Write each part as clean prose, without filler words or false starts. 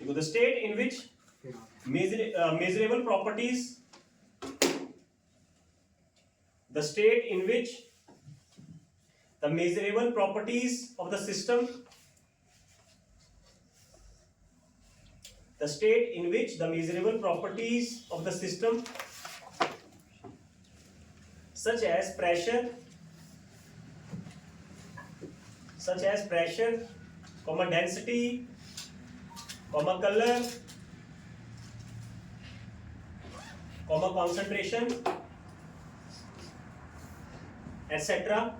देखो the state in which measurable properties, the state in which the measurable properties of the system, the state in which the measurable properties of the system such as pressure, comma density, comma color, comma concentration, etc.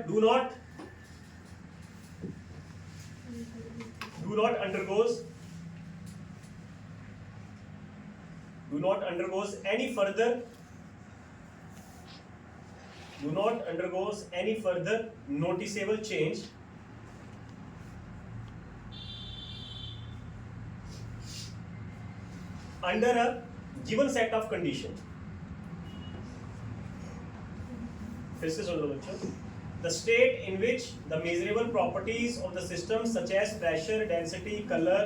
do not undergoes any further noticeable change under a given set of condition. फिर से सुन लो बच्चों. The state in which the measurable properties of the system such as pressure, density, color,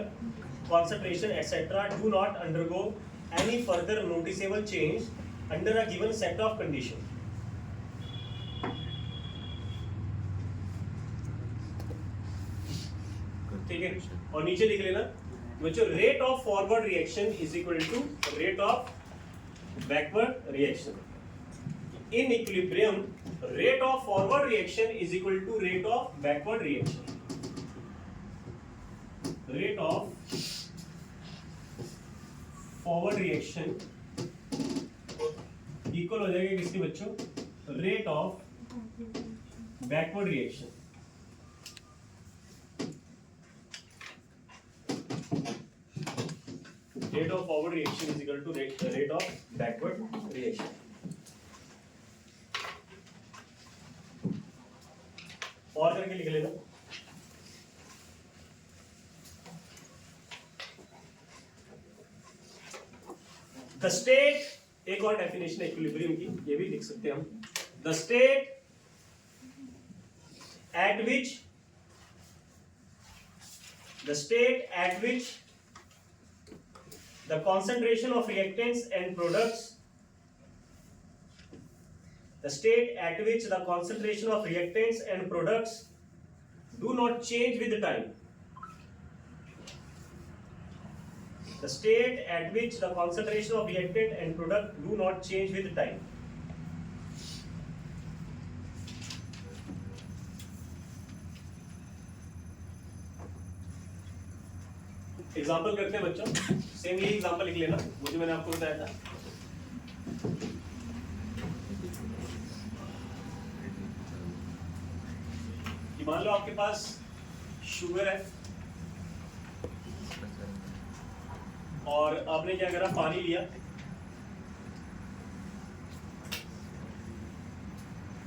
concentration, etc. do not undergo any further noticeable change under a given set of condition. ठीक है. और नीचे लिख लेना बच्चों, rate of forward reaction is equal to rate of backward reaction. In equilibrium, rate of forward reaction is equal to rate of backward reaction. Rate of forward reaction equal हो जाएगा किसके बच्चों? Rate of backward reaction. Rate of forward reaction is equal to rate of backward reaction. और करके लिख लेना. The state, एक और डेफिनेशन है इक्विलिब्रियम की, ये भी लिख सकते हैं हम. The state at which the concentration of reactants and products, the state at which the concentration of reactants and products do not change with time. The state at which the concentration of reactant and product do not change with time. Example करते हैं बच्चों. Same यही example लिख लेना मुझे मैंने आपको बताया था. मान लो आपके पास शुगर है और आपने क्या करा, पानी लिया.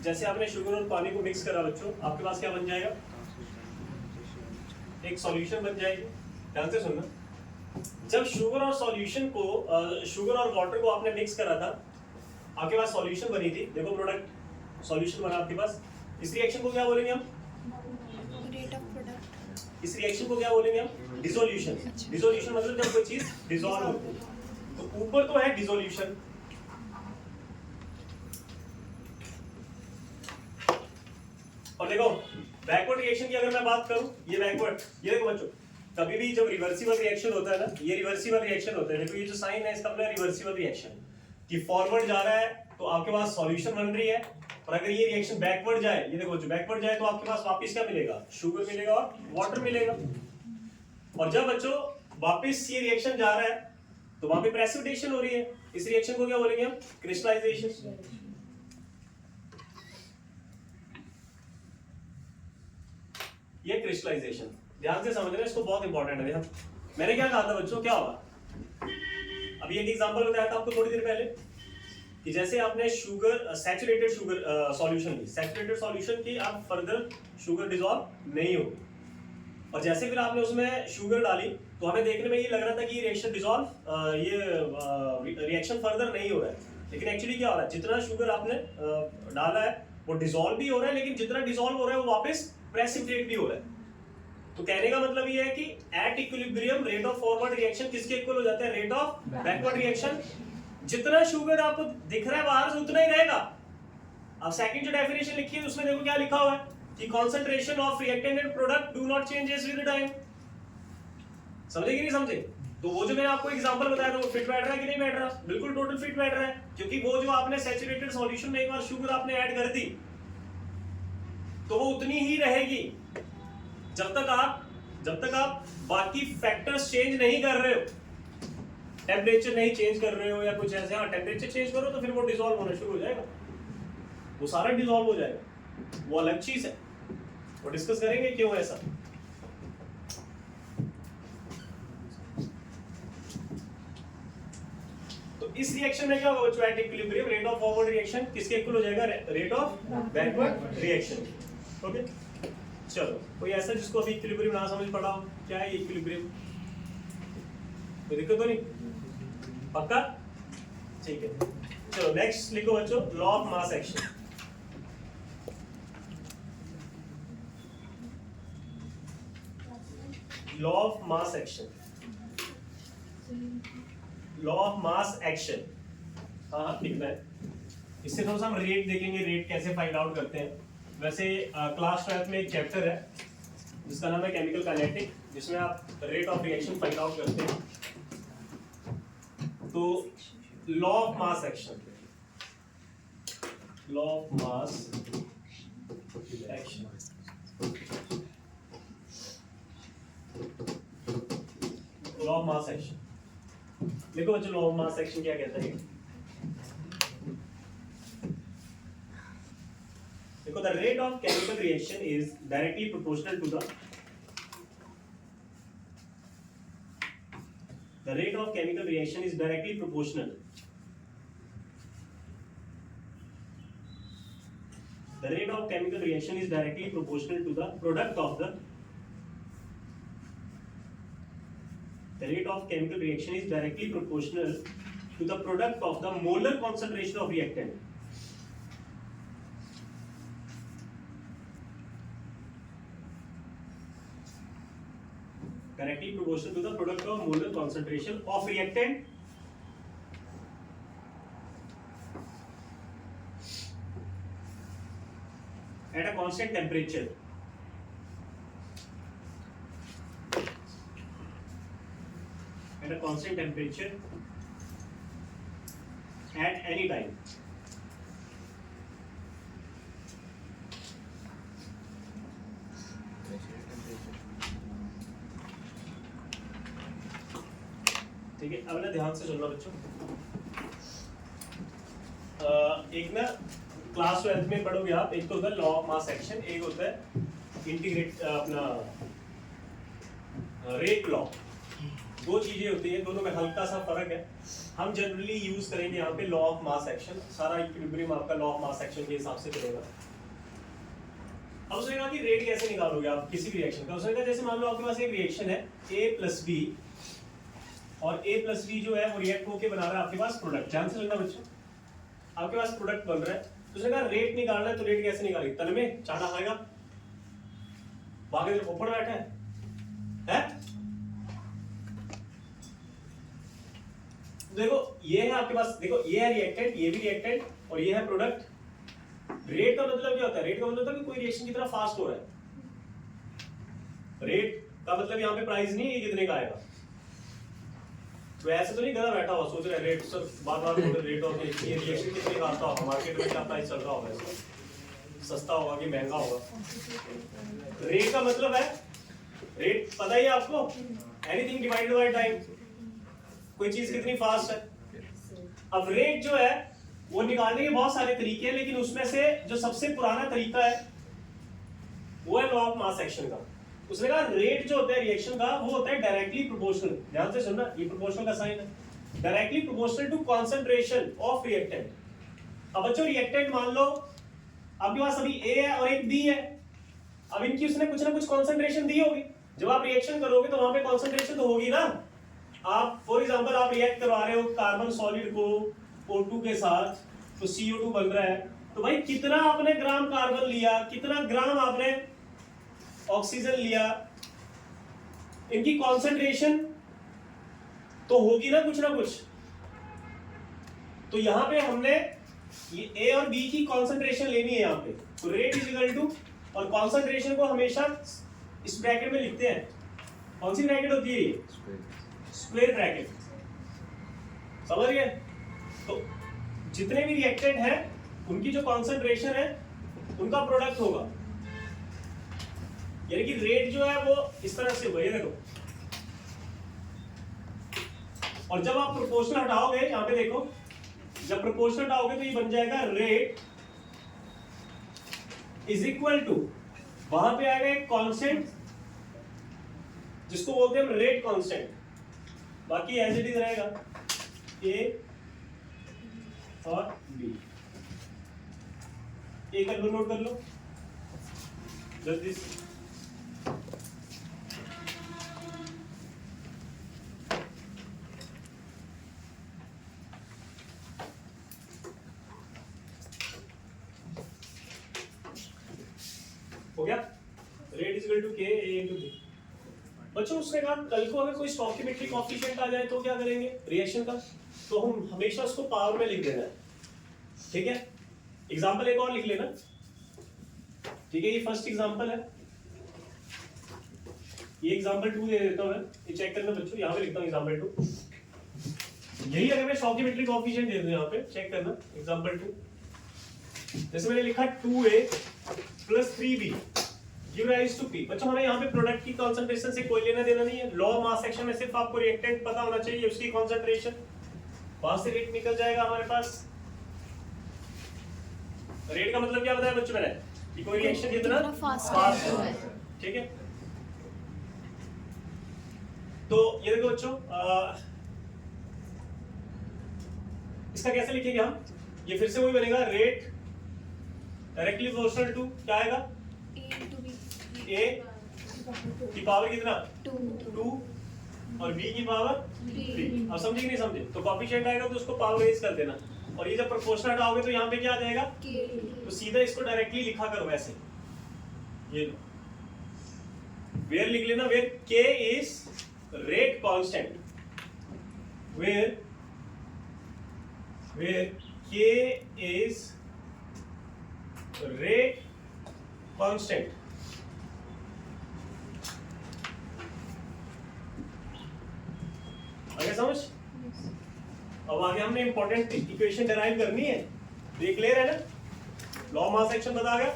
जैसे आपने शुगर और पानी को मिक्स करा बच्चों, आपके पास क्या बन जाएगा? एक सॉल्यूशन बन जाएगी. ध्यान से सुनना. जब शुगर और सॉल्यूशन को शुगर और वाटर को आपने मिक्स करा था, आपके पास सॉल्यूशन बनी थी. देखो प्रोडक्ट सॉल्यूशन बना आपके पास. इस रिएक्शन को क्या बोलेंगे हम? इस रिएक्शन को क्या बोलेंगे हम? डिसोल्यूशन. डिसोल्यूशन मतलब जब कोई चीज डिसॉल्व होती है. तो ऊपर तो है डिसोल्यूशन, और देखो बैकवर्ड रिएक्शन की अगर मैं बात करूं, ये बैकवर्ड, ये देखो बच्चों, कभी भी जब रिवर्सिबल रिएक्शन होता है ना, ये रिवर्सिबल रिएक्शन होता है. देखो ये जो साइन है इसका मतलब रिवर्सिबल रिएक्शन, कि फॉरवर्ड जा रहा है तो आपके पास सॉल्यूशन बन रही है, और अगर ये रिएक्शन बैकवर्ड जाए, ये देखो जो बैकवर्ड जाए तो आपके पास वापस क्या मिलेगा? शुगर मिलेगा और वाटर मिलेगा. और जब बच्चों वापस ये रिएक्शन जा रहा है तो वहां पे प्रेसिपिटेशन हो रही है. इस रिएक्शन को क्या बोलेंगे हम? क्रिस्टलाइजेशन. ये क्रिस्टलाइजेशन ध्यान से समझना, इसको बहुत इंपॉर्टेंट है. मैंने क्या कहा था बच्चों, क्या होगा? अभी एक एग्जांपल बताया था आपको थोड़ी देर पहले कि जैसे आपने शुगर सैचुरेटेड शुगर सॉल्यूशन ली, सैचुरेटेड सॉल्यूशन की आप फर्दर शुगर डिसॉल्व नहीं होगी, और जैसे फिर आपने उसमें शुगर डाली तो हमें देखने में ये लग रहा था कि ये रिएक्शन डिसॉल्व, ये रिएक्शन फर्दर नहीं हो रहा है. लेकिन एक्चुअली क्या हो रहा है, जितना शुगर आपने डाला है वो डिसॉल्व भी हो रहा है, लेकिन जितना डिसॉल्व हो रहा है वो वापस प्रेसिपिटेट भी हो रहा है। तो कहने का मतलब ये है कि at equilibrium rate of forward reaction किसके इक्वल हो जाता है? Rate of backward reaction. जितना शुगर आपको दिख रहा है बाहर से उतना ही रहेगा। अब सेकंड जो डेफिनेशन लिखी है उसमें देखो क्या लिखा हुआ है कि concentration of reactant and product do not changes with time. समझे कि नहीं समझे? तो वो जो मैंने आपको एग्जांपल बताया था वो फिट बैठ रहा है कि नहीं बैठ रहा? बिल्कुल टोटल फिट बैठ रहा है, क्योंकि वो जो आपने सैचुरेटेड सॉल्यूशन में एक बार शुगर आपने ऐड कर दी तो वो उतनी ही रहेगी जब तक आप बाकी फैक्टर्स चेंज नहीं कर रहे हो, टेम्परेचर नहीं चेंज कर रहे हो या कुछ ऐसे। हाँ, टेम्परेचर चेंज करो तो फिर वो डिसॉल्व होना शुरू हो जाएगा, वो सारा डिसॉल्व हो जाएगा, वो अलग चीज है, वो डिस्कस करेंगे क्यों ऐसा। तो इस रिएक्शन में क्या होगा बच्चों? At equilibrium rate of forward reaction किसके इक्वल हो जाएगा? Rate of backward reaction. Okay, चलो कोई ऐसा जिसको अभी इक्विलिब्रियम ना समझ पड़ा हो? क्या है इक्विलिब्रियम? कोई दिक्कत तो नहीं? पक्का? ठीक है, चलो नेक्स्ट लिखो बच्चों, law of mass action. Law of mass action, law of mass action. हाँ लिखना है। इससे थोड़ा सा हम रेट देखेंगे, रेट कैसे फाइंड आउट करते हैं। वैसे क्लास 12 में एक चैप्टर है जिसका नाम है केमिकल काइनेटिक, जिसमें आप rate of reaction find out करते हैं। तो law of mass action, law of mass action, law of mass action देखो बच्चों, लॉ ऑफ मास एक्शन क्या कहता है? देखो, the rate of chemical reaction is directly proportional to the rate of chemical reaction is directly proportional. The rate of chemical reaction is directly proportional to the product of the. The rate of chemical reaction is directly proportional to the product of the molar concentration of reactant. Directly proportional to the product of molar concentration of reactant at a constant temperature. At a constant temperature at any time. ठीक है, अब ना ध्यान से सुनना बच्चों। एक ना क्लास 12 में पढ़ोगे आप, एक तो होता है लॉ ऑफ मास एक्शन, एक होता है इंटीग्रेट अपना रेट लॉ। दो चीजें होती हैं, दोनों में हल्का सा फर्क है। हम जनरली यूज करेंगे यहाँ पे लॉ ऑफ मास एक्शन। सारा इक्विलिब्रियम आपका लॉ ऑफ मास एक्शन के हिसाब से चलेगा। अब उसने कहा कि रेट कैसे निकालोगे आप किसी भी रिएक्शन का। उसने कहा जैसे मान लो आपके पास एक रिएक्शन है A + B, और A + B जो है वो रिएक्ट होके बना रहा है आपके पास प्रोडक्ट। ध्यान से लेना बच्चों, आपके पास प्रोडक्ट बन रहा है। तो उसने कहा रेट निकालना है, तो रेट कैसे निकालेंगे? तल में चाटा खाएगा, बाकी ऊपर बैठा है? देखो ये है आपके पास, देखो ये है रिएक्टेंट, ये भी रिएक्टेंट, और ये है प्रोडक्ट। रेट का मतलब क्या होता है? रेट का मतलब होता है कि कोई रिएक्शन कितना फास्ट हो रहा है। रेट का मतलब यहाँ पे प्राइस नहीं है कितने का आएगा। तो ऐसे तो नहीं गधा बैठा हुआ सोच रहा है रेट सर बार-बार बोल रहे रेट ऑफ ये रिएक्शन कितने का आता होगा, मार्केट में क्या प्राइस चल रहा होगा, इसका सस्ता होगा कि महंगा होगा। रेट का मतलब है, रेट पता ही है आपको, एनीथिंग डिवाइडेड बाय टाइम, कोई चीज कितनी फास्ट है। अब रेट जो है वो निकालने के बहुत सारे तरीके हैं, लेकिन उसमें से जो सबसे पुराना तरीका है वो है लॉ ऑफ मास एक्शन का। उसने कहा रेट जो होता है रिएक्शन का वो होता है डायरेक्टली प्रोपोर्शनल। ध्यान से सुनना, ये प्रोपोर्शनल का साइन है, directly proportional to concentration of reactant. अब बच्चों रिएक्टेंट मान लो आपके पास अभी A है और एक B है। अब इनकी उसने कुछ ना कुछ कंसंट्रेशन दी होगी। जब आप रिएक्शन करोगे तो वहां पे कंसंट्रेशन तो होगी ना। आप फॉर एग्जांपल आप रिएक्ट करवा रहे हो कार्बन सॉलिड को O2 के साथ, तो CO2 बन रहा है, तो भाई कितना आपने ग्राम कार्बन लिया, कितना ग्राम आपने ऑक्सीजन लिया, इनकी कॉन्सेंट्रेशन तो होगी ना कुछ ना कुछ। तो यहां पे हमने ये ए और बी की कॉन्सेंट्रेशन लेनी है यहाँ पे। तो रेट इज इक्वल टू, और कॉन्सेंट्रेशन को हमेशा इस ब्रैकेट में लिखते हैं। कौन सी ब्रैकेट होती है ये? स्क्वायर ब्रैकेट, समझ गए? तो जितने भी रिएक्टेंट हैं उनकी जो कॉन्सेंट्रेशन है उनका प्रोडक्ट होगा, यानी कि रेट जो है वो इस तरह से होगा, ये देखो। और जब आप प्रोपोर्शनल हटाओगे, यहाँ पे देखो, जब प्रोपोर्शनल हटाओगे तो ये बन जाएगा रेट इज इक्वल टू, वहां पे आएगा एक कांस्टेंट जिसको बोलते हैं हम रेट कांस्टेंट, बाकी एज इट इज रहेगा ए और बी। ए कर लो, नोट कर लो जल्दी से। हो गया? रेट इज इक्वल टू के ए इनटू बी। बच्चों उसके बाद कल को अगर कोई स्टोइकियोमेट्रिक कोएफिशिएंट आ जाए तो क्या करेंगे रिएक्शन का? तो हम हमेशा उसको पावर में लिख देना है, ठीक है? एग्जांपल एक और लिख लेना, ठीक है? ये फर्स्ट एग्जांपल है, ये एग्जांपल 2 दे देता हूं मैं, ये चेक करना बच्चों, यहां पे लिखता हूं एग्जांपल 2। यही अगर मैं स्टोइकियोमेट्रिक कोएफिशिएंट दे दूं यहां पे, चेक करना एग्जांपल 2। जैसे मैंने लिखा 2a + 3b give rise to p। बच्चों हमें यहाँ पे प्रोडक्ट की कंसंट्रेशन से कोई लेना देना नहीं है। लॉ ऑफ मास सेक्शन में सिर्फ आपको रिएक्टेंट पता होना चाहिए, उसकी कंसंट्रेशन, वहां से रेट निकल जाएगा हमारे पास। रेट का मतलब क्या बताया बच्चों मैंने, कि कोई रिएक्शन कितना फास्ट है, ठीक है? तो ये देखो बच्चों, इसका कैसे लिखेंगे हम? ये फिर से वही बनेगा, रेट डायरेक्टली प्रोपोर्शनल टू क्या आएगा, a की पावर कितना 2 और b की पावर 3। अब समझे कि नहीं समझे? तो कोएफिशिएंट आएगा तो उसको पावर रेज कर देना, और ये जब प्रोपोर्शनल हटाओगे तो यहाँ पे क्या आ जाएगा तो सीधा इसको डायरेक्टली लिखा करो वैसे, ये लो, वेयर लिख लेना, where k is rate constant, where k is rate constant. आगे समझ? अब आगे हमने इंपॉर्टेंट इक्वेशन डिराइव करनी है, ये क्लियर है ना? लॉ ऑफ मास एक्शन बता गया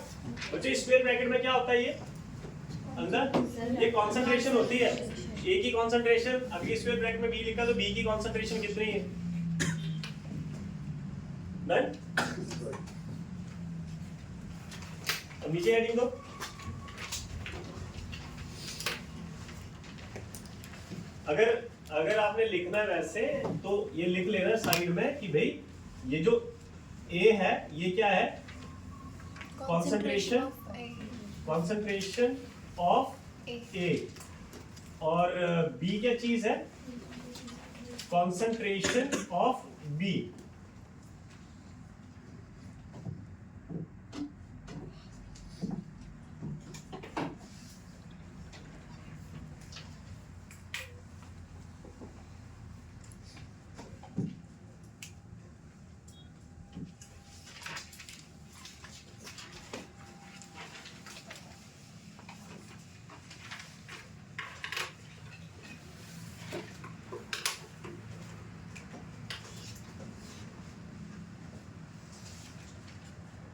बच्चे। स्क्वायर ब्रैकेट में क्या होता है, ये अंदर ये कंसंट्रेशन होती है, ए की कंसंट्रेशन, अगर स्क्वायर ब्रैकेट में बी लिखा तो बी की कंसंट्रेशन कितनी है, डन? अब नीचे हेडिंग दो, अगर आपने लिखना है वैसे तो ये लिख लेना साइड में कि भाई ये जो ए है ये क्या है, कॉन्सेंट्रेशन ऑफ ए, और बी क्या चीज है, कॉन्सेंट्रेशन ऑफ बी।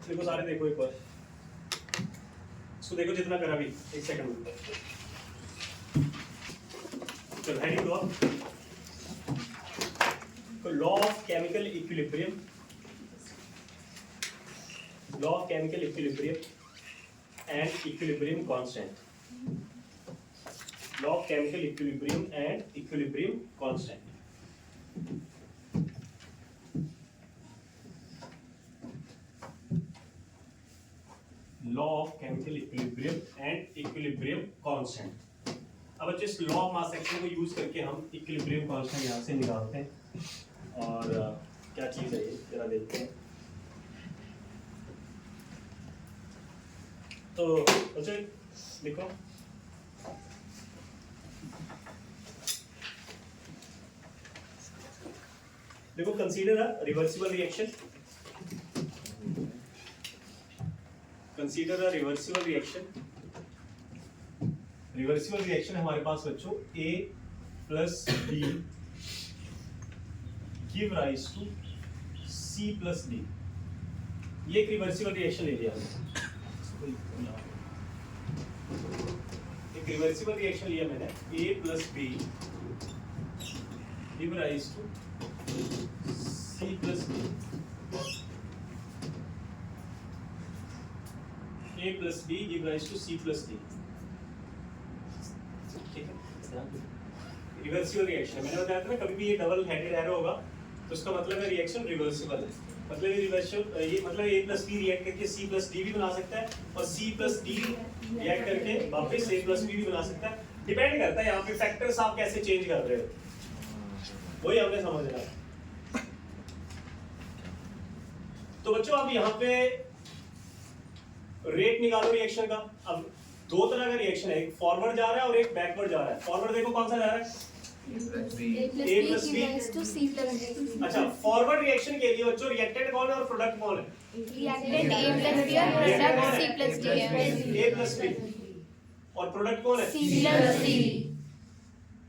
देखो सारे देखो एक बार, इसको देखो जितना करा भी, एक सेकंड में चलो हेडिंग दो। तो law of chemical equilibrium, law of chemical equilibrium and equilibrium constant, law of chemical equilibrium and equilibrium constant. Law of chemical equilibrium and equilibrium constant. अब बच्चे इस लॉ ऑफ मास एक्शन को use करके हम equilibrium constant यहाँ से निकालते हैं, और क्या चीज है ये जरा देखते हैं। तो बच्चों लिखो देखो consider a reversible reaction, consider a reversible reaction. Reversible reaction हमारे पास बच्चों A plus B give rise to C plus D। ये एक रिवर्सिबल रिएक्शन ले लिया हमने, एक रिवर्सिबल रिएक्शन लिया मैंने A plus B give rise to C plus D, A plus B give rise to C plus D। Reversible reaction मैंने बताया था ना, कभी भी ये डबल हेडेड एरो होगा तो उसका मतलब है रिएक्शन रिवर्सिबल है। मतलब ये रिवर्सिबल, ये मतलब A प्लस B रिएक्ट करके C प्लस D भी बना सकता है और C प्लस D रिएक्ट करके वापस A प्लस B भी बना सकता है। डिपेंड करता है यहाँ पे फैक्टर्स आप कैसे चेंज कर रहे हो, वही हमने समझना है। तो बच्चों अब यहाँ पे रेट निकालो रिएक्शन का। अब दो तरह का रिएक्शन है, एक फॉरवर्ड जा रहा है और एक बैकवर्ड जा रहा है। फॉरवर्ड देखो कौन सा जा रहा है, A plus B to C plus D। अच्छा, फॉरवर्ड रिएक्शन के लिए बच्चों रिएक्टेंट कौन है और प्रोडक्ट कौन है? रिएक्टेंट A प्लस B और प्रोडक्ट C प्लस D है। A प्लस B और प्रोडक्ट कौन है? C plus D।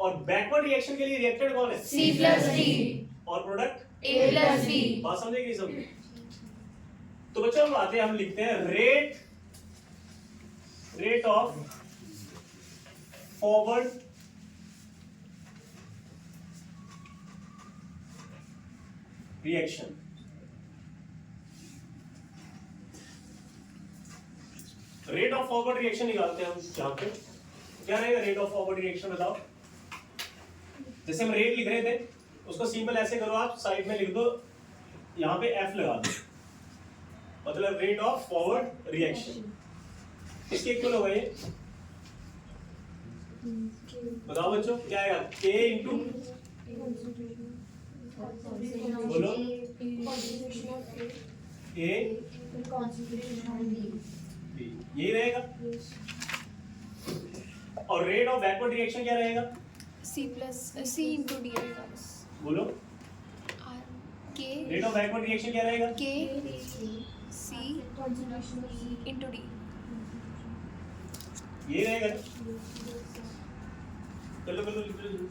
और बैकवर्ड रिएक्शन के लिए रिएक्टेंट कौन है? C प्लस D और प्रोडक्ट A प्लस B। बात समझे कि सब? तो बच्चों हम आते हैं, हम लिखते हैं rate of forward reaction. Rate of forward reaction निकालते हैं हम यहां पे। क्या रहेगा रेट ऑफ फॉरवर्ड रिएक्शन, बताओ। जैसे हम रेट लिख रहे थे उसको सिंपल ऐसे करो, आप साइड में लिख दो, यहां पे F लगा दो, मतलब रेट ऑफ फॉरवर्ड रिएक्शन। इसके इक्वल होगा ये, बताओ बच्चों क्या आएगा? K इंटू बोलो A B, यही रहेगा। और रेट ऑफ बैकवर्ड रिएक्शन क्या रहेगा? C plus C into D रहेगा। बोलो K rate of backward reaction क्या रहेगा? K C into D। ये रहेगा। चलो चलो चलो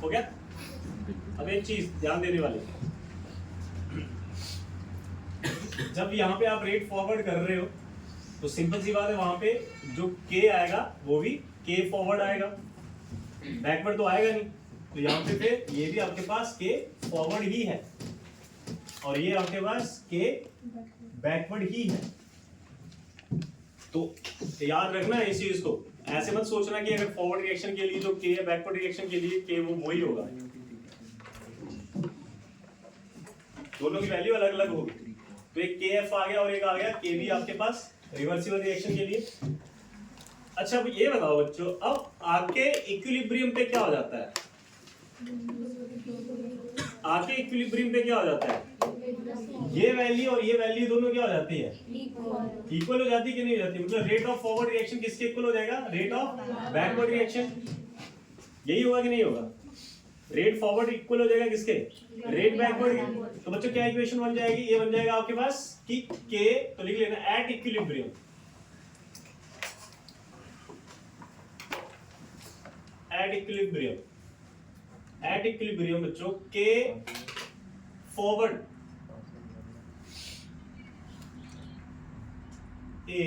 हो गया। अब एक चीज ध्यान देने वाली, जब यहाँ पे आप रेट फॉरवर्ड कर रहे हो तो सिंपल सी बात है, वहां पे जो K आएगा वो भी K फॉरवर्ड आएगा, बैकवर्ड तो आएगा नहीं। तो यहाँ पे फिर ये भी आपके पास K फॉरवर्ड ही है और ये आपके पास K बैकवर्ड ही है। तो याद रखना इस चीज को, ऐसे मत सोचना कि अगर फॉरवर्ड रिएक्शन के लिए जो K है बैकवर्ड रिएक्शन के लिए K वो वही होगा, दोनों की वैल्यू अलग अलग होगी। तो एक KF आ गया और एक आ गया KB आपके पास रिवर्सिबल रिएक्शन के लिए। अच्छा अब ये बताओ बच्चों, अब आके इक्विलिब्रियम पे क्या हो जाता है? आके इक्विलिब्रियम पे क्या हो जाता है? ये वैल्यू और ये वैल्यू दोनों क्या हो जाती है? इक्वल हो जाती है कि नहीं हो जाती? मतलब रेट ऑफ फॉरवर्ड रिएक्शन किसके इक्वल हो जाएगा? Rate of backward reaction. यही होगा कि नहीं होगा? रेट फॉरवर्ड इक्वल हो जाएगा किसके? Rate backward. तो बच्चों क्या इक्वेशन बन जाएगी? ये बन जाएगा आपके पास कि K, तो लिख लेना एट इक्विलिब्रियम, एट इक्विलिब्रियम बच्चों K फॉरवर्ड A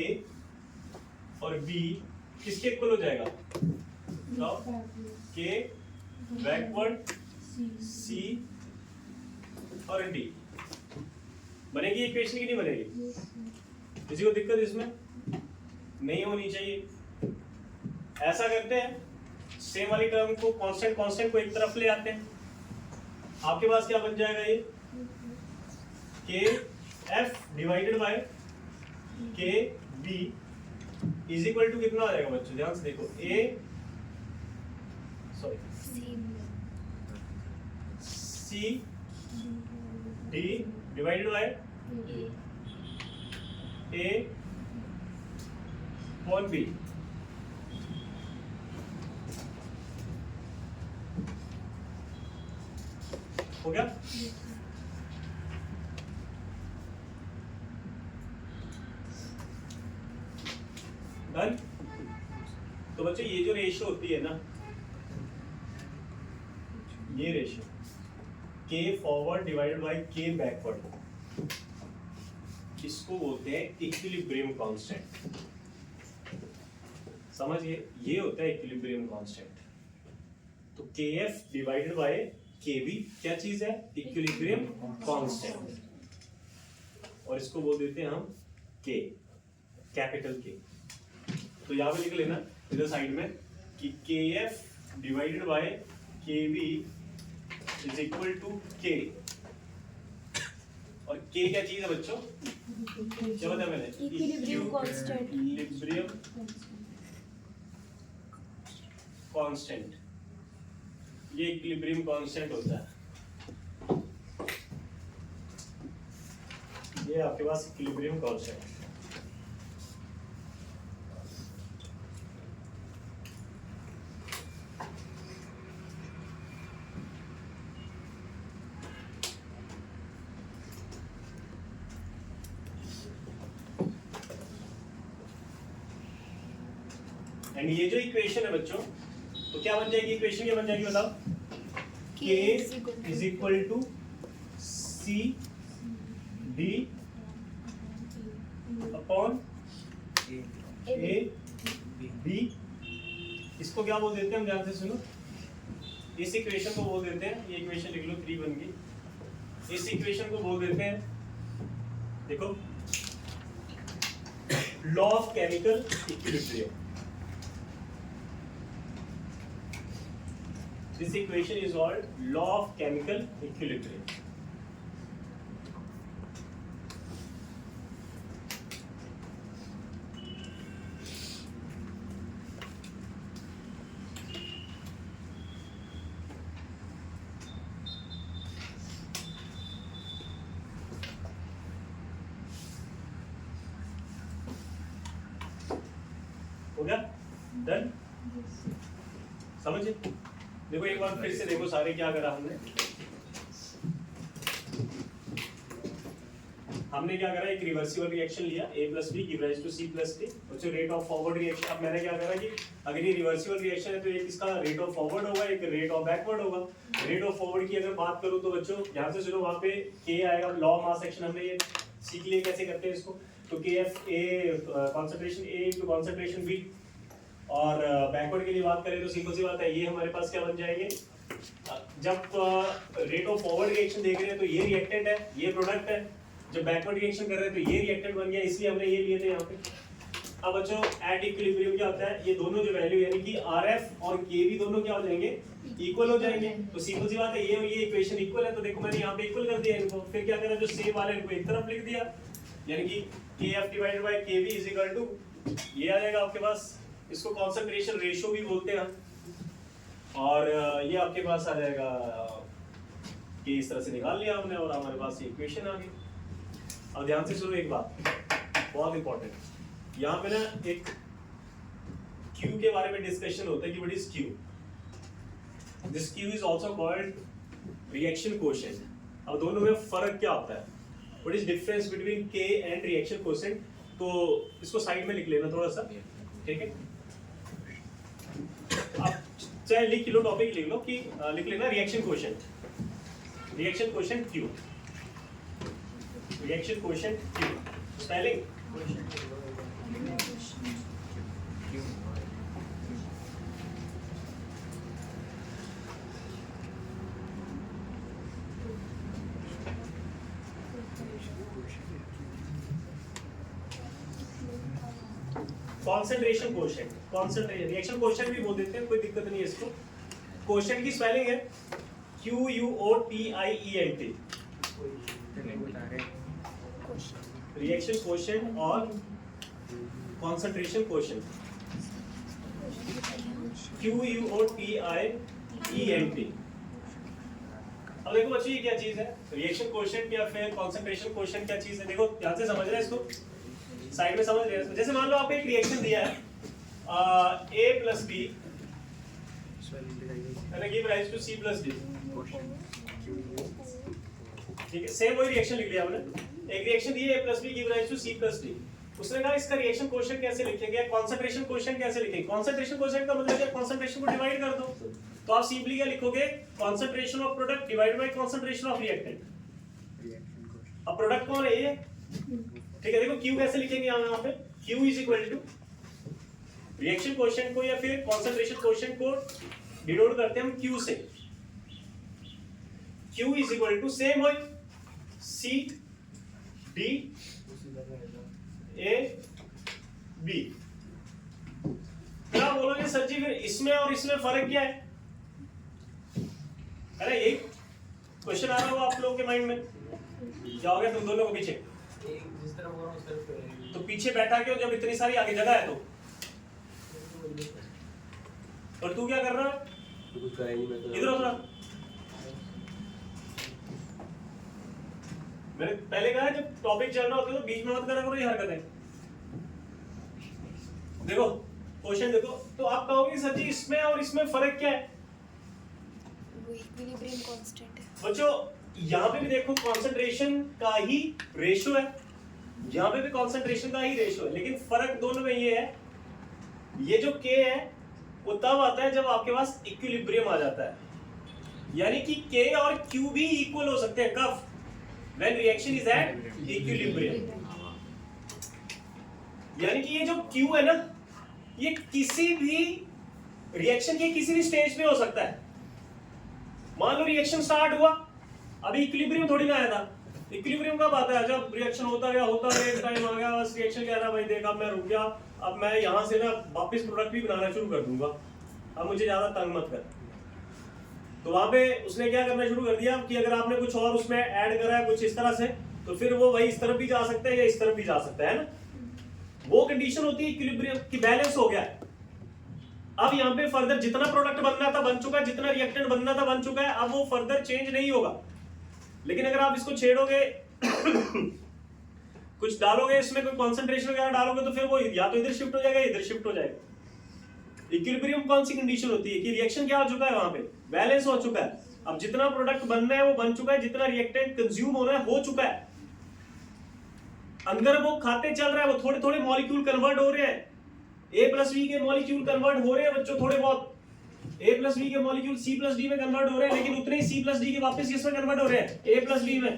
और B किसके इक्वल हो जाएगा? K बैकवर्ड C और D। बनेगी इक्वेशन की नहीं बनेगी? किसी को दिक्कत इसमें नहीं होनी चाहिए। ऐसा करते हैं, सेम वाली टर्म को कांस्टेंट को एक तरफ ले आते हैं। आपके पास क्या बन जाएगा? ये K F divided by K B is equal to कितना आ जाएगा बच्चों, ध्यान से देखो, A sorry C D divided by A upon B. हो गया? डन। तो बच्चों ये जो रेशियो होती है ना, ये रेशियो के फॉरवर्ड डिवाइडेड बाय के बैकवर्ड, इसको बोलते हैं इक्विलिब्रियम कांस्टेंट। समझिए, ये होता है इक्विलिब्रियम कांस्टेंट। तो के F divided by K B क्या चीज है? Equilibrium constant. और इसको बोल देते हैं हम के, कैपिटल के। तो यहां पे लिख लेना इधर साइड में कि के F divided by K B is equal to के। और के क्या चीज है बच्चों? क्या बताया मैंने? Equilibrium constant. इक्विलिब्रियम कांस्टेंट, ये इक्विलिब्रियम कांस्टेंट होता है। ये आपके पास इक्विलिब्रियम कांस्टेंट। एंड ये जो इक्वेशन है बच्चों, तो क्या बन जाएगी इक्वेशन? क्या बन जाएगी बताओ? K is equal to C D upon A B. इसको क्या बोल देते हैं हम, ध्यान से सुनो। इस इक्वेशन को बोल देते हैं, ये इक्वेशन लिख लो, 3 बन गई। इस इक्वेशन को बोल देते हैं, देखो, law of chemical equilibrium. This equation is called law of chemical equilibrium. हो गया? डन? समझे? देखो एक बार फिर से देखो सारे क्या करा हमने क्या करा, एक रिवर्सिबल रिएक्शन लिया, a plus B give rise to c plus D. उससे रेट ऑफ फॉरवर्ड रिएक्शन, अब मैंने क्या करा कि अगर ये रिवर्सिबल रिएक्शन है तो एक इसका रेट ऑफ फॉरवर्ड होगा, एक रेट ऑफ बैकवर्ड होगा। रेट ऑफ फॉरवर्ड की अगर बात करूं तो बच्चों ध्यान से सुनो, वहां पे k आएगा, लॉ ऑफ मास एक्शन हमने ये सीख लिया कैसे करते हैं इसको। तो kf a concentration a into concentration b। और बैकवर्ड के लिए बात करें तो सिंपल सी बात है, ये हमारे पास क्या बन जाएंगे, जब रेट ऑफ फॉरवर्ड रिएक्शन देख रहे हैं तो ये रिएक्टेंट है, ये प्रोडक्ट है। जब बैकवर्ड रिएक्शन कर रहे हैं तो ये रिएक्टेंट बन गया, इसलिए हमने ये लिए थे यहाँ पे। अब बच्चों एट इक्विलिब्रियम क्या होता है, ये दोनों जो वैल्यू यानी कि RF और KB दोनों क्या हो जाएंगे, इक्वल हो जाएंगे। तो सिंपल सी बात है, ये और ये इक्वेशन इक्वल है, तो देखो मैंने यहाँ पे इक्वल कर दिया इनको। फिर क्या करा, जो सेम वाले इनको एक तरफ लिख दिया, यानी कि KF divided by KB is equal to ये आ जाएगा आपके पास। इसको कॉन्सेंट्रेशन रेशियो भी बोलते हैं। और ये आपके पास आ जाएगा कि इस तरह से निकाल लिया हमने और हमारे पास ये इक्वेशन आ गई। अब ध्यान से सुनो एक बात बहुत इंपॉर्टेंट, यहाँ पे ना एक Q के बारे में डिस्कशन होता है कि what is Q। This Q is also called reaction coefficient. अब दोनों में फर्क क्या होता है, what is difference between K and reaction coefficient. तो इसको साइड में लिख लेना थोड़ा सा, ठीक है। आप चाहे लिख लो, टॉपिक लिख लो कि लिख लेना reaction coefficient. Reaction coefficient Q, reaction coefficient Q spelling concentration coefficient, concentration reaction coefficient भी बोल देते हैं, कोई दिक्कत नहीं है इसको। कोएफिशिएंट की स्पेलिंग है QUOTIENT। रिएक्शन कोएफिशिएंट और कंसंट्रेशन कोएफिशिएंट, QUOTIENT। अब देखो बच्चों ये क्या चीज है, रिएक्शन कोएफिशिएंट या फिर कंसंट्रेशन कोएफिशिएंट क्या चीज है, देखो ध्यान से समझ रहे हैं इसको, साइड में समझ रहे हैं। जैसे मान लो आपको एक रिएक्शन दिया है A plus B and give rise to C plus D, ठीक है, सेम वही रिएक्शन लिख लिया हमने। एक रिएक्शन दी है A plus B give rise to C plus D। उसने कहा इसका रिएक्शन कोएफिशिएंट कैसे लिखेंगे, कंसंट्रेशन कोएफिशिएंट कैसे लिखेंगे। कंसंट्रेशन कोएफिशिएंट का मतलब है कंसंट्रेशन को डिवाइड कर दो, तो आप सिंपली क्या लिखोगे, concentration of product divided by concentration of reactant. अब प्रोडक्ट कौन है ये, ठीक है। देखो Q कैसे लिखेंगे यहाँ पे, Q is equal to reaction coefficient को या फिर कंसंट्रेशन कोएफिशिएंट को डिनोट करते हैं हम Q से। Q is equal to same वही C D A B। क्या बोलोगे सर जी फिर इसमें और इसमें फर्क क्या है, अरे यही क्वेश्चन आ रहा होगा आप लोगों के माइंड में, क्या हो गया तुम दोनों को पीछे, जिस तरफ बोल रहा हूं उस तरफ करेंगे। तो पीछे बैठा क्यों जब इतनी सारी आगे जगह है तो, और तू क्या कर रहा है, कुछ करा नहीं मैं तो इधर उधर। मैंने पहले कहा जब टॉपिक चल रहा होता है तो बीच में मत करा करो ये हरकतें। देखो क्वेश्चन देखो, तो आप कहोगे सर जी इसमें और इसमें फर्क क्या है, वो इक्विलिब्रियम कांस्टेंट है। बच्चों यहाँ पे भी देखो कंसंट्रेशन का ही रेशियो है, यहाँ पे भी कंसंट्रेशन का ही रेशियो है, लेकिन फर्क दोनों में ये है, ये जो K है वो तब आता है जब आपके पास इक्विलिब्रियम आ जाता है, यानी कि K और Q भी इक्वल हो सकते हैं कब, when reaction is at equilibrium। यानी कि ये जो Q है ना, ये किसी भी रिएक्शन के किसी भी स्टेज पे हो सकता है। मान लो रिएक्शन स्टार्ट हुआ, अभी इक्विलिब्रियम थोड़ी ना आया था, इक्विलिब्रियम कब आता है, जब रिएक्शन होता गया एक टाइम आ गया, बस रिएक्शन कह रहा भाई देख अब मैं रुक गया, अब मैं यहां से ना वापस प्रोडक्ट भी बनाना शुरू कर दूंगा, अब मुझे ज्यादा तंग मत कर। तो वहां पे उसने क्या करना शुरू कर दिया कि अगर आपने कुछ और उसमें ऐड करा है कुछ इस तरह से, तो फिर वो वही इस तरफ भी जा सकता है या इस तरफ भी जा सकता है ना, वो कंडीशन होती है इक्विलिब्रियम की, बैलेंस हो गया है। अब यहाँ पे फर्दर जितना प्रोडक्ट बनना था बन चुका है, जितना रिएक्टेंट बनना था बन चुका है, अब वो फर्दर चेंज नहीं होगा। लेकिन अगर आप इसको छेड़ोगे कुछ डालोगे इसमें, कोई कॉन्सेंट्रेशन वगैरह डालोगे, तो फिर वो या तो इधर शिफ्ट हो जाएगा इधर शिफ्ट हो जाएगा। इक्विलिब्रियम कौन सी कंडीशन होती है कि रिएक्शन क्या हो चुका है, वहां पे बैलेंस हो चुका है, अब जितना प्रोडक्ट बनना है वो बन चुका है, जितना रिएक्टेंट कंज्यूम होना है हो चुका है, अंदर वो खाते चल रहा है, वो थोड़े थोड़े मॉलिक्यूल कन्वर्ट हो रहे हैं, A प्लस B के मॉलिक्यूल कन्वर्ट हो रहे हैं बच्चों, थोड़े बहुत A प्लस B के मॉलिक्यूल C प्लस D में कन्वर्ट हो रहे हैं, लेकिन उतने ही C प्लस D के वापस किसमें कन्वर्ट हो रहे हैं, A प्लस B में।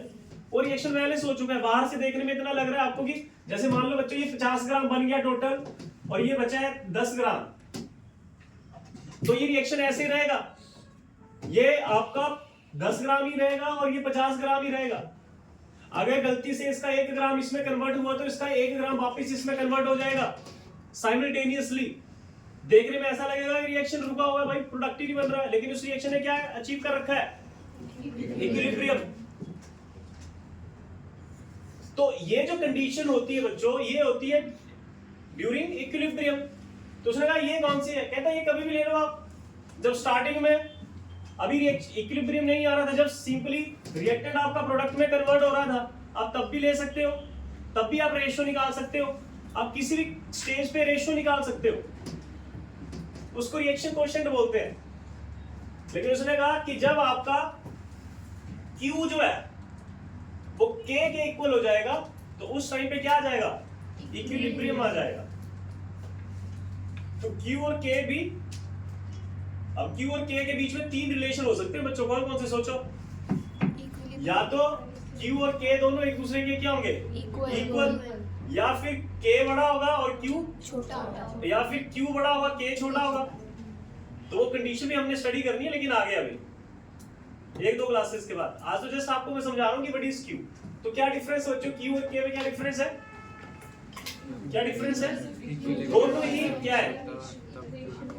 और रिएक्शन बैलेंस हो चुका है। बाहर से देखने में इतना लग रहा है आपको कि जैसे मान लो बच्चों ये 50 ग्राम बन गया टोटल और ये बचा है 10 ग्राम, तो ये रिएक्शन ऐसे रहेगा, ये आपका 10 ग्राम ही रहेगा और ये 50 ग्राम ही रहेगा। अगर गलती से इसका 1 ग्राम इसमें कन्वर्ट हुआ तो इसका 1 ग्राम वापस इसमें कन्वर्ट हो जाएगा साइमल्टेनियसली। देखने में ऐसा लगेगा कि रिएक्शन रुका हुआ है भाई, प्रोडक्ट ही नहीं बन रहा है, लेकिन उस रिएक्शन ने क्या अचीव कर रखा है, इक्विलिब्रियम। तो ये जो कंडीशन होती है बच्चों, ये होती है ड्यूरिंग इक्विलिब्रियम। तो उसने कहा ये कौन सी है, कहता है ये कभी भी ले लो आप, जब स्टार्टिंग में अभी इक्विलिब्रियम नहीं आ रहा था, जब सिंपली रिएक्टेंट आपका प्रोडक्ट में कन्वर्ट हो रहा था, आप तब भी ले सकते हो, तब भी आप रेशियो निकाल सकते हो, आप किसी भी स्टेज पे रेशियो निकाल सकते हो, उसको रिएक्शन कोएफिशिएंट बोलते हैं। लेकिन उसने कहा कि जब आपका Q जो है वो K के इक्वल हो जाएगा, तो उस टाइम पे क्या आ जाएगा, इक्विलिब्रियम आ जाएगा। तो Q और K भी, अब Q और K के बीच में 3 रिलेशन हो सकते हैं बच्चों, कौन कौन से सोचो, या तो Q और K दोनों एक दूसरे के क्या होंगे, इक्वल, या फिर K बड़ा होगा और Q छोटा होगा, या फिर Q बड़ा होगा K छोटा होगा। तो वो कंडीशन भी हमने स्टडी करनी है, लेकिन आगे अभी 1-2 क्लासेस के बाद। आज तो जस्ट आपको मैं समझा रहा हूँ कि व्हाट इज Q। तो क्या डिफरेंस है बच्चों, Q और K में क्या डिफरेंस है, क्या डिफरेंस है, दोनों ही क्या है,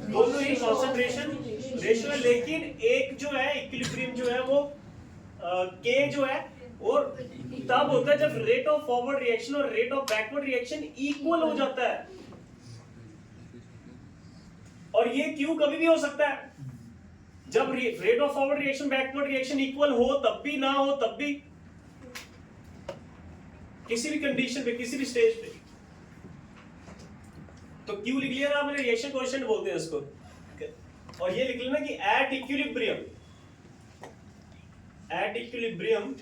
दोनों ही कंसंट्रेशन रेशियो है, लेकिन एक जो है इक्विलिब्रियम जो है वो K जो है और तब होता है जब रेट ऑफ फॉरवर्ड रिएक्शन और rate of backward reaction equal हो जाता है। और ये क्यों कभी भी हो सकता है, जब rate of forward reaction backward reaction equal हो तब भी, ना हो तब भी, किसी भी कंडीशन पे, किसी भी स्टेज पे। तो क्यू लिख लिया ना आपने, रिएक्शन कोएफिशिएंट बोलते हैं इसको। और ये लिख लेना कि एट इक्विलिब्रियम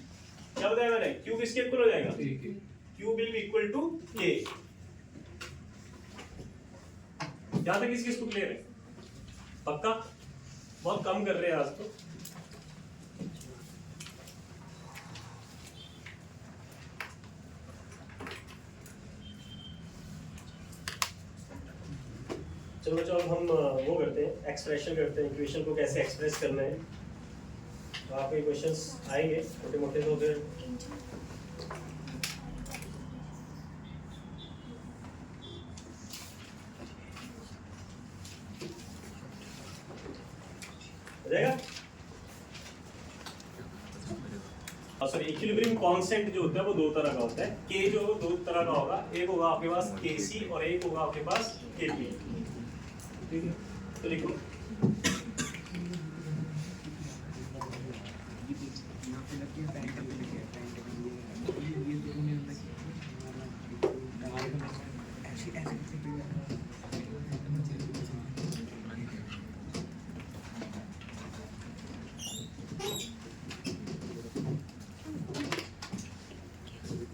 क्या बताया मैंने, क्यू किसके इक्वल हो जाएगा, Q will be equal to K. यहां तक इसको क्लियर है? पक्का? बहुत कम कर रहे हैं आज तो। चलो बच्चों, अब हम वो करते हैं, एक्सप्रेशन करते हैं, इक्वेशन को कैसे एक्सप्रेस करना है। तो आपके क्वेश्चंस आएंगे छोटे मोटे, तो फिर हो जाएगा। सॉरी, इक्विलिब्रियम कांस्टेंट जो होता है वो दो तरह का होता है। के जो दो तरह का होगा, एक होगा आपके पास केसी और एक होगा आपके पास केपी। ठीक है, तो लिखो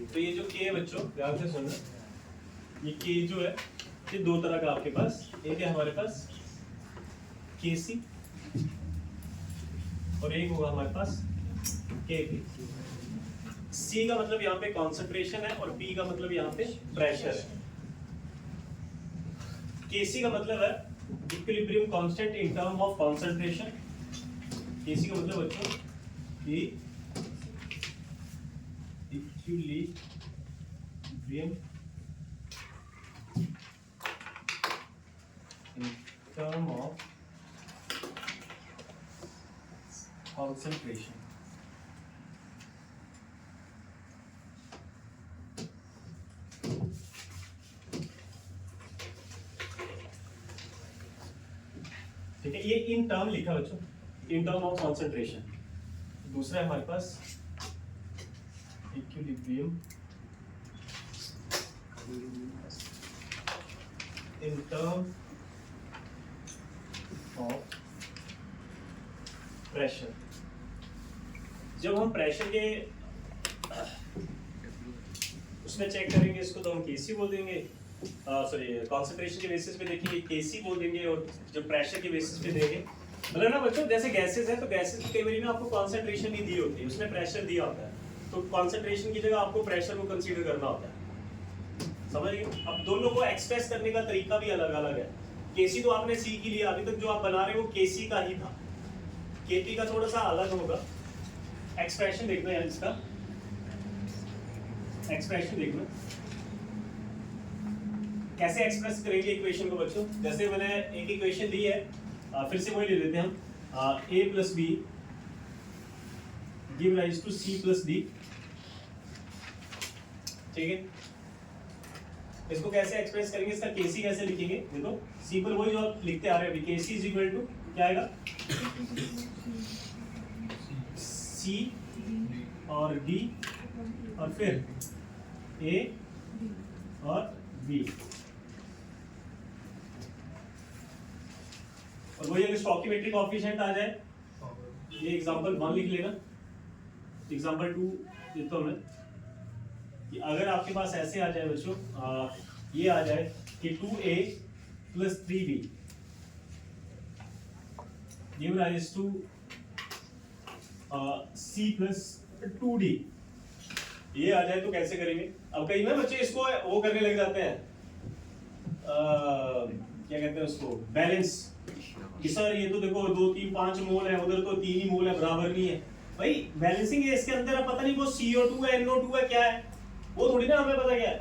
तो ये जो के है बच्चों, ध्यान से सुनना, ये के जो है ये दो तरह का आपके पास, एक है हमारे पास केसी और एक होगा हमारे पास केपी। सी का मतलब यहाँ पे कॉन्सेंट्रेशन है और पी का मतलब यहाँ पे प्रेशर है। केसी का मतलब है equilibrium constant in term of concentration. KC का मतलब बच्चों कि equilibrium in term of concentration। ठीक है, ये इन टर्म लिखा बच्चों, इन टर्म ऑफ कॉन्सेंट्रेशन। दूसरा है हमारे पास equilibrium in term of pressure. जब हम प्रेशर के उसमें चेक करेंगे इसको तो हम केसी बोल देंगे, सॉरी कॉन्सेंट्रेशन के बेसिस पे देखेंगे केसी बोल देंगे, और जब प्रेशर के बेसिस पे देंगे, मतलब ना बच्चों जैसे गैसेस है तो गैसेस की कई बार ना आपको कॉन्सेंट्रेशन नहीं दी होती है, उसने प्रेशर दिया होता है, तो कॉन्सेंट्रेशन की जगह आपको प्रेशर को कंसीडर करना होता है। समझ गए? अब दोनों को एक्सप्रेस करने का तरीका भी अलग अलग है। केसी तो आपने सीख ही लिया, अभी तक जो आप बना रहे हो वो केसी का ही था, केपी का थोड़ा सा अलग होगा। एक्सप्रेशन देखना है इसका, एक्सप्रेशन देखना कैसे एक्सप्रेस करेंगे इक्वेशन को बच्चों। जैसे मैंने एक इक्वेशन दी है, फिर से वही ले लेते हैं हम, a plus B give rise to c plus D. ठीक है, इसको कैसे एक्सप्रेस करेंगे, इसका केसी कैसे लिखेंगे, देखो सिंपल वही जो आप लिखते आ रहे हैं अभी, केसी इज इक्वल टू क्या आएगा, सी और डी और फिर ए और बी। और वही अगर स्टोइकियोमेट्रिक कोएफिशिएंट आ जाए, ये एग्जांपल 1 लिख लेना, एग्जांपल 2 देता हूं मैं, कि अगर आपके पास ऐसे आ जाए बच्चों, ये आ जाए कि 2a plus 3b give rise to c plus 2d, ये आ जाए तो कैसे करेंगे। अब कई ना बच्चे इसको वो करने लग जाते हैं, क्या कहते हैं उसको, बैलेंस, कि सर ये तो देखो 2 3 5 मोल है, उधर तो 3 ही मोल है, बराबर नहीं है। भाई बैलेंसिंग है इसके अंदर, पता नहीं वो CO2 है NO2 है क्या है, वो थोड़ी ना हमें पता क्या है।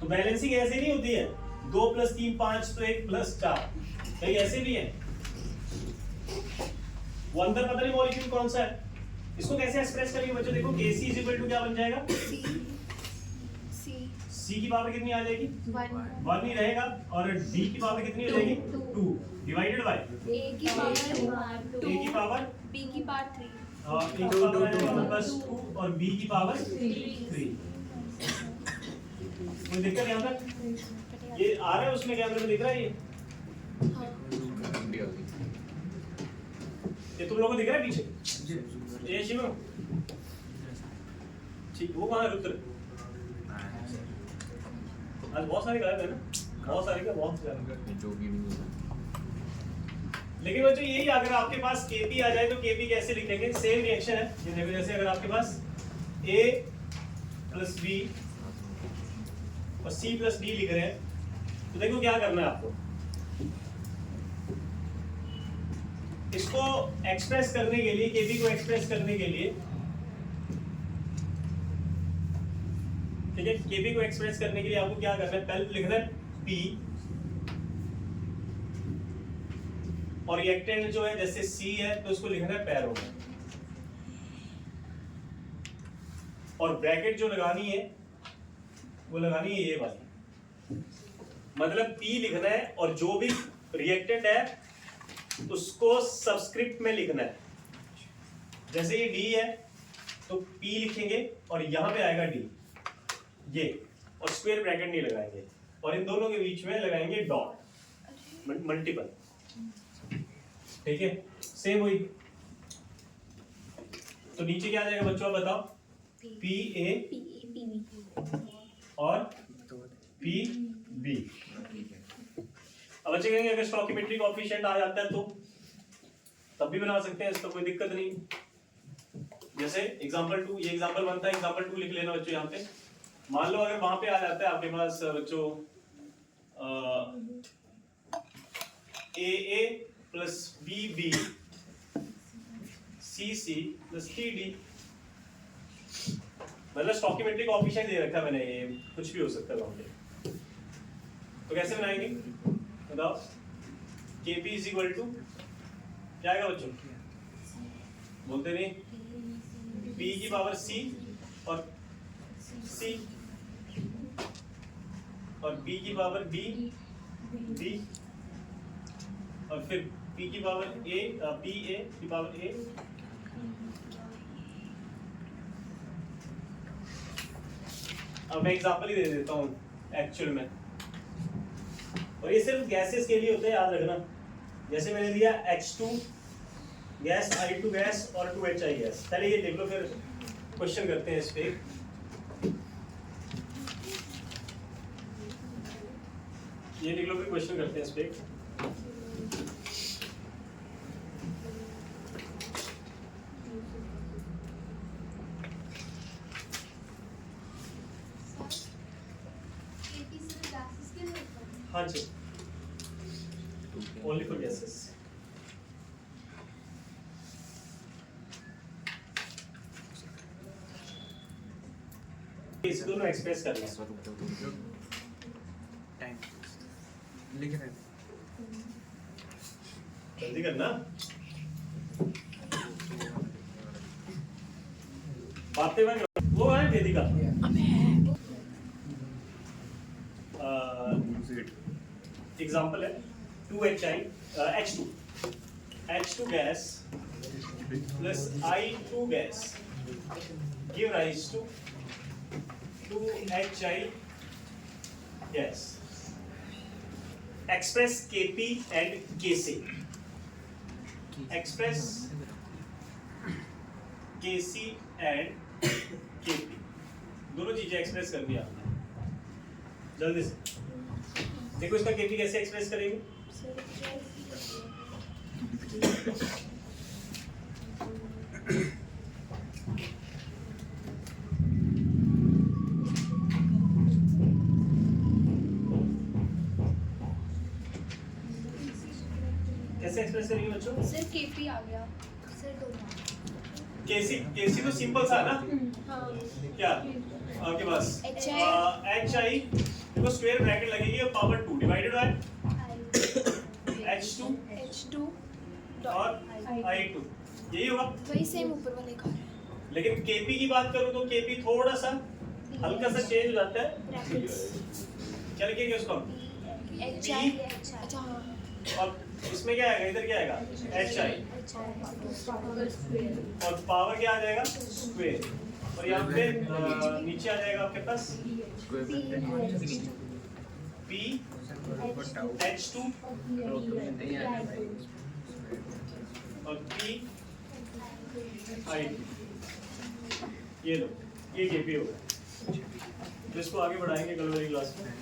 तो बैलेंसिंग ऐसे नहीं होती है 2 + 3 5 तो 1 + 4, कहीं ऐसे भी है, वो अंदर पता नहीं मॉलिक्यूल कौन सा है, इसको कैसे एक्सप्रेस करेंगे बच्चों? देखो KC इज इक्वल टू क्या बन जाएगा? C की पावर कितनी आ जाएगी? 1 ही रहेगा और D की पावर कितनी हो जाएगी? 2 डिवाइडेड बाय A की पावर A की पावर B की पावर 3 और A की पावर आ जाएगा प्लस 2 और B की पावर 3। कोई दिक्कत यहाँ पर? ये आ रहा है उसमें कैमरे में दिख रहा है ये तुम लोगों को दिख रहा है पीछे? ये शिव ठीक वो कहाँ है? रुद्र आज बहुत सारे गायब है ना, बहुत सारे का बहुत ज्यादा। लेकिन बच्चों यही अगर आपके पास Kp आ जाए तो Kp कैसे लिखेंगे? सेम रिएक्शन है। ये देखो जैसे अगर आपके पास A प्लस B और C प्लस D लिख रहे हैं तो देखो क्या करना है आपको। इसको एक्सप्रेस करने के लिए Kp को एक्सप्रेस करने के लिए ठीक है, Kp को एक्सप्रेस करने के लिए आपको क्या करना है? पहले लिखना है P और रिएक्टेंट जो है जैसे C है तो उसको लिखना है पैरो में और ब्रैकेट जो लगानी है वो लगानी है ये वाली, मतलब P लिखना है और जो भी रिएक्टेंट है उसको सबस्क्रिप्ट में लिखना है। जैसे ये D है तो P लिखेंगे और यहां पे आएगा D ये, और स्क्वायर ब्रैकेट नहीं लगाएंगे और इन दोनों के बीच में लगाएंगे डॉट मल्टीपल। ठीक है, सेम वही। तो नीचे क्या आ जाएगा बच्चों आप बताओ? PA और PB। अब बच्चे कहेंगे अगर स्टोइकियोमेट्रिक कोएफिशिएंट आ जाता है तो तब भी बना सकते हैं, इसका कोई दिक्कत नहीं। जैसे एग्जांपल 2, ये एग्जांपल 1 था, एग्जांपल 2 लिख लेना बच्चों यहाँ पे। मान लो अगर वहां पे आ जाता है आपके पास बच्चों AA plus BB CC plus CD, मतलब स्टोइकियोमेट्रिक कोएफिशिएंट दे रखा है मैंने, ये कुछ भी हो सकता है वहां पे। तो कैसे बनाएंगे बताओ? Kp इज इक्वल टू क्या आएगा बच्चों? बोलते नहीं? P की पावर C और C और B की पावर B और फिर P की पावर A PA की पावर A। अब मैं एग्जांपल ही दे देता हूँ एक्चुअल में, और ये सिर्फ गैसेस के लिए होता है, याद रखना। जैसे मैंने दिया H2 गैस, I2 गैस और 2HI गैस। पहले ये देख लो फिर क्वेश्चन करते हैं इस पे। ये लिख लो फिर क्वेश्चन करते हैं इस पे। हाँ जी, ओनली फॉर गैसेस। इस दोनों एक्सप्रेस करना है। जल्दी करना, बातें में वो है वेदिका। एग्जांपल है 2HI H2 gas plus I2 gas give rise to 2HI gas. Express Kp and Kc। Express Kc and Kp, दोनों चीजें एक्सप्रेस करनी है आपने। जल्दी से देखो इसका Kp कैसे एक्सप्रेस करेंगे? कैसे एक्सप्रेस करेंगे बच्चों? सर Kp आ गया सर, दोनों Kc तो सिंपल सा ना, हाँ क्या आपके पास HI देखो स्क्वायर ब्रैकेट लगेगी और power 2 divided by H2 H2 और I2, यही होगा। वही सेम ऊपर वाले का है। लेकिन केपी की बात करूं तो केपी थोड़ा सा हल्का सा चेंज हो जाता है। क्या लिखेंगे उसको हम? और इसमें क्या आएगा, इधर क्या आएगा, एच आई, और पावर क्या आ जाएगा, स्क्वायर, और यहाँ पे नीचे आ जाएगा आपके पास पी एच टू और पी आई, ये लो, ये केपी होगा। तो इसको आगे बढ़ाएंगे कल वाली क्लास में।